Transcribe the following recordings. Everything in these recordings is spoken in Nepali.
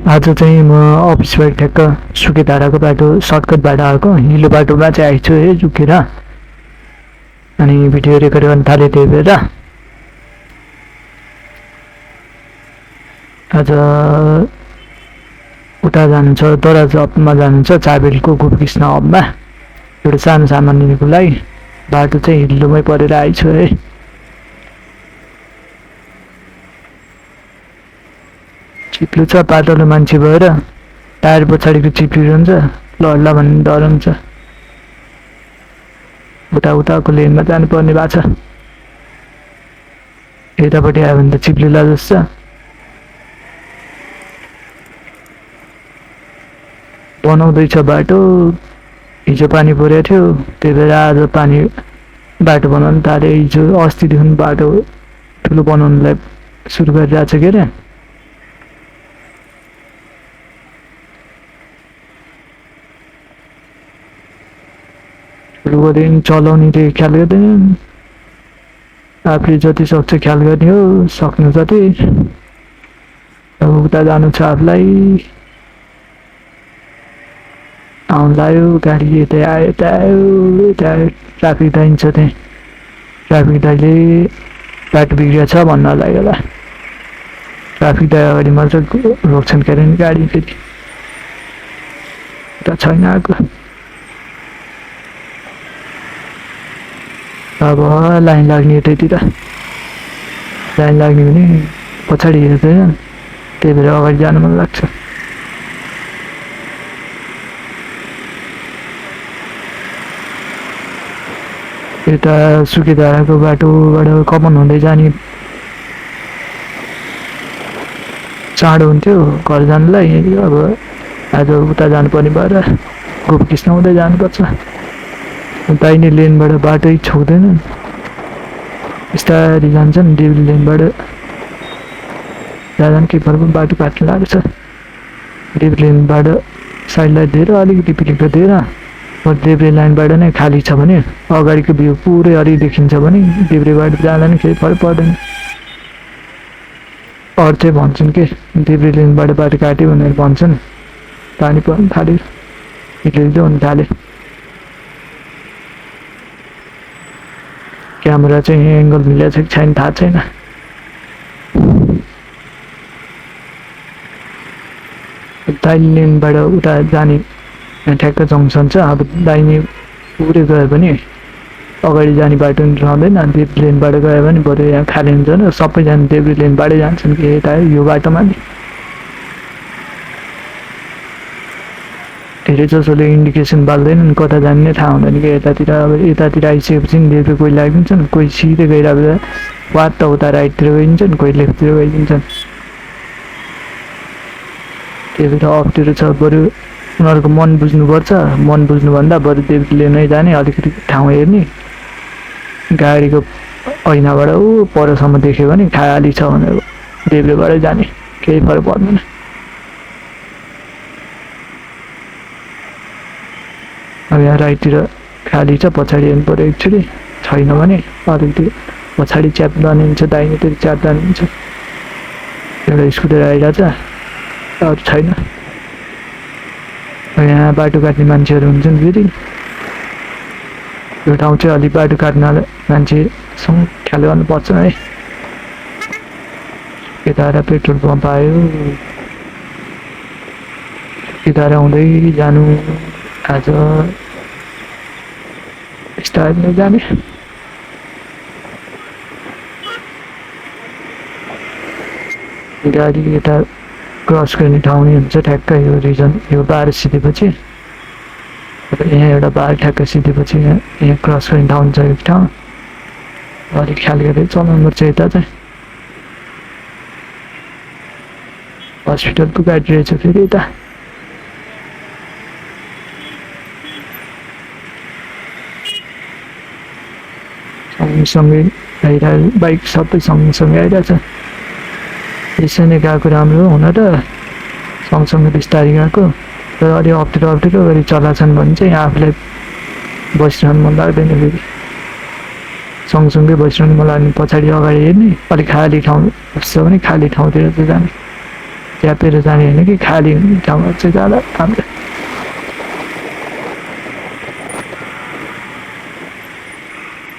आज चाहिँ म अफिसबाट ठ्याक्क सुकेधाराको बाटो सर्टकट बाटो आएको हिलो बाटोमा चाहिँ आइछु है झुकेर अनि भिडियो रेकर्ड गर्न थालेँ त्यही भएर आज उता जानु छ दराज हबमा जानु छ चाबेलको गोपकृष्ण हबमा एउटा सानो सामान लिनुको लागि बाटो चाहिँ हिलोमै परेर आइछु है चिप्लो छ पातलो मान्छे भएर टायर पछाडिको चिप्लिरहन्छ लड्ला भन्ने डर हुन्छ उताको लेनमा जानुपर्ने भएको छ यतापट्टि आयो भने त चिप्लिला जस्तो बनाउँदैछ बाटो हिजो पानी परेको थियो त्यही भएर आज पानी बाटो बनाउनु थाले हिजो अस्तिदेखि बाटो ठुलो बनाउनुलाई सुरु गरिरहेको छ के अरे ठुलो गरेर चलाउनेले ख्याल गर्दैन आफूले जति सक्छ ख्याल गर्ने हो सक्नु जति अब उता जानु छ आफूलाई आउनु लाग्यो गाडी यता आयो ट्राफिक दाइन छ त्यहाँ ट्राफिक दाइले बाटो बिग्रिया छ भन्न लाग्यो होला ट्राफिक दाइ अगाडि मात्र रोक्छन् के अरे गाडी फेरि उता छैन आएको अब लाइन लाग्ने यतैतिर लाइन लाग्ने भने पछाडि हेर्दैन त्यही भएर अगाडि जानु मन लाग्छ यता सुकेधाराको बाटोबाट कमन हुँदै जाने चाँडो हुन्थ्यो घर जानुलाई अब आज उता जानुपर्ने भएर गोपकृष्ण हुँदै जानुपर्छ दाहिने लेनबाट बाटै छुँदैन बिस्तारै जान्छन् देब्रे लेनबाट जाँदा केही फरक बाटो काट्नु लागेको छ देब्रे लेनबाट साइड लाइट दिएर अलिकति पिलिक दिएर देब्रे लाइनबाट नै खाली छ भने अगाडिको भ्यू पुरै अलि देखिन्छ भने देब्रेबाट जाँदा नि केही फरक पर्दैन अरू चाहिँ भन्छन् के देब्रे लेनबाट बाटो काट्यो भनेर भन्छन् पानी पर्नु थाल्यो हिलो हुन थाल्यो क्यामेरा चाहिँ एङ्गल मिलेको छ कि छैन थाहा छैन दाहिने लेनबाट उता जाने ठ्याक्क जङ्सन छ अब दाहिने पुरै गयो भने अगाडि जाने बाटो पनि रहँदैन देब्रे लेनबाट गयो भने बरु यहाँ खाली हुन्छ नि सबैजना देब्रे लेनबाटै जान्छन् कि यता यो बाटोमा नि धेरै जसोले इन्डिकेसन बाल्दैनन् कता जाने थाहा हुँदैन कि यतातिर अब यतातिर आइसकेपछि देब्रे कोही लागिदिन्छन् कोही सिधै गइरहेको वाट उता राइटतिर गइदिन्छन् कोही लेफ्टतिर गइदिन्छन् त्यही भएर अप्ठ्यारो छ बरु उनीहरूको मन बुझ्नुपर्छ मन बुझ्नुभन्दा बरु देब्रे लेनै जाने अलिकति ठाउँ हेर्ने गाडीको ऐनाबाट ऊ परसम्म देख्यो भने खाली छ भनेर देब्रेबाटै जाने केही फरक पर्दैन अब यहाँ राइटतिर खाली छ पछाडि हेर्नु पऱ्यो एकचोटि छैन भने अलिकति पछाडि च्याप जाने हुन्छ दाहिनेतिर च्याप जाने हुन्छ एउटा स्कुटर आइरहेछ अरू छैन यहाँ बाटो काट्ने मान्छेहरू हुन्छन् फेरि यो ठाउँ चाहिँ अलिक बाटो काट्न मान्छेसँग ख्याल गर्नुपर्छ है केदारा पेट्रोल पम्प आयो केदारा हुँदै जानु आज स्टार्टमै जाने गाडी यता क्रस गर्ने ठाउँ नै हुन्छ ठ्याक्क यो रिजन यो बार सिधेपछि यहाँ एउटा बार ठ्याक्क सिधेपछि यहाँ क्रस गर्ने ठाउँ हुन्छ एक ठाउँ अलिक ख्याल गरेर चलाउनुपर्छ यता चाहिँ हस्पिटलको गाडी रहेछ फेरि यता सँगसँगै आइरहेको बाइक सबै सँगसँगै आइरहेछ यसै नै गएको राम्रो हुन त सँगसँगै बिस्तारै गएको तर अलि अप्ठ्यारो गरी चलाछन् भने चाहिँ आफूलाई बसिरहनु मन लाग्दैन फेरि सँगसँगै बसिरहनु मन लाग्ने पछाडि अगाडि हेर्ने अलिक खाली ठाउँ बस्छ भने खाली ठाउँतिर चाहिँ जाने च्यापेर जाने होइन कि खाली हुने ठाउँमा चाहिँ जाँदा राम्रो।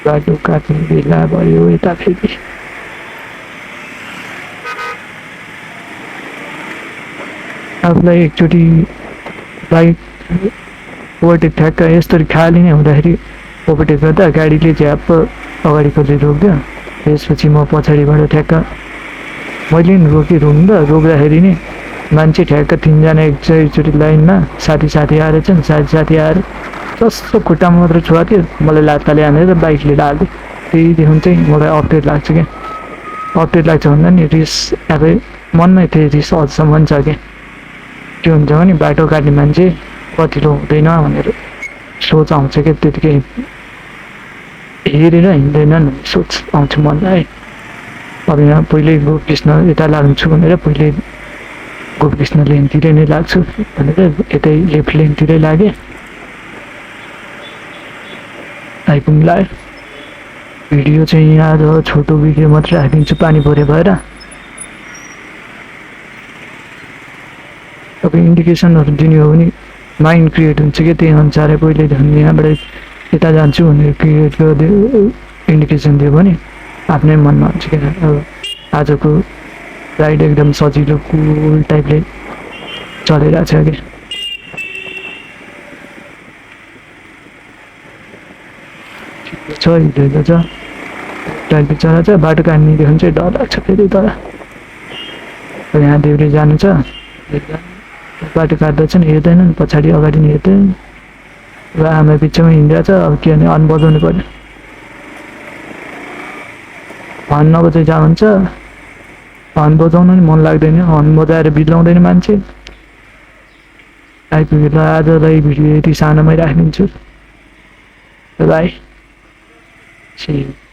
बाटो काट्ने बेला भयो यता फेरि आफूलाई एकचोटि बाइक ओभरटेक ठ्याक्क यस्तरी खाली नै हुँदाखेरि ओभरटेक गर्दा गाडीले झ्याप्प अगाडिकोले रोक्यो, त्यसपछि म पछाडिबाट ठ्याक्क मैले नि रोकेँ रोक्दाखेरि नि मान्छे ठ्याक्क 3 जना एकचोटि लाइनमा साथी आएर साथी आएर जस्तो खुट्टामा मात्र छुवाथ्यो, मलाई लात्ताले हानेर बाइकले ढाल्यो। त्यहीदेखि चाहिँ मलाई अप्ठ्यारो लाग्छ क्या। अप्ठ्यारो लाग्छ भन्दा नि रिस आफै मनमै त्यही रिस अझसम्म छ क्या। के हुन्छ भने बाटो काट्ने मान्छे कतिलो हुँदैन भनेर सोच आउँछ क्या, त्यतिकै हेरेर हिँड्दैनन् सोच आउँछ मनलाई। अब यहाँ पहिल्यै गोपकृष्ण यता लाग्छु भनेर पहिले गोपकृष्ण लेनतिरै नै लाग्छु भनेर यतै लेफ्ट लेनतिरै लागेँ, आइपुग्ला। भिडियो चाहिँ आज छोटो भिडियो मात्रै राखिदिन्छु पानी पऱ्यो भएर। अब इन्डिकेसनहरू दिने हो भने माइन्ड क्रिएट हुन्छ क्या, त्यही अनुसारै पहिल्यैदेखि यहाँबाट यता जान्छु भनेर क्रिएट गरिदियो इन्डिकेसन दियो भने आफ्नै मनमा हुन्छ क्या। अब आजको राइड एकदम सजिलो कुल टाइपले चलिरहेको छ क्या। छ हिँडेको छ टाइपको चरा छ, बाटो काट्नेदेखि चाहिँ डर लाग्छ फेरि। तर यहाँ देब्रे जानु छ, बाटो काट्दैछन् हेर्दैनन्, पछाडि अगाडि नि हेर्दैन। र आमा बिचमा हिँडिरहेछ, अब के भने हर्न बजाउनु पर्यो। हर्न नबजाइ जान्छ, हर्न बजाउन नि मन लाग्दैन, हर्न बजाएर बिलाउँदैन मान्छे। आइपुगेर आजलाई भिडियो यति सानोमै राखिदिन्छु। बाई। See you.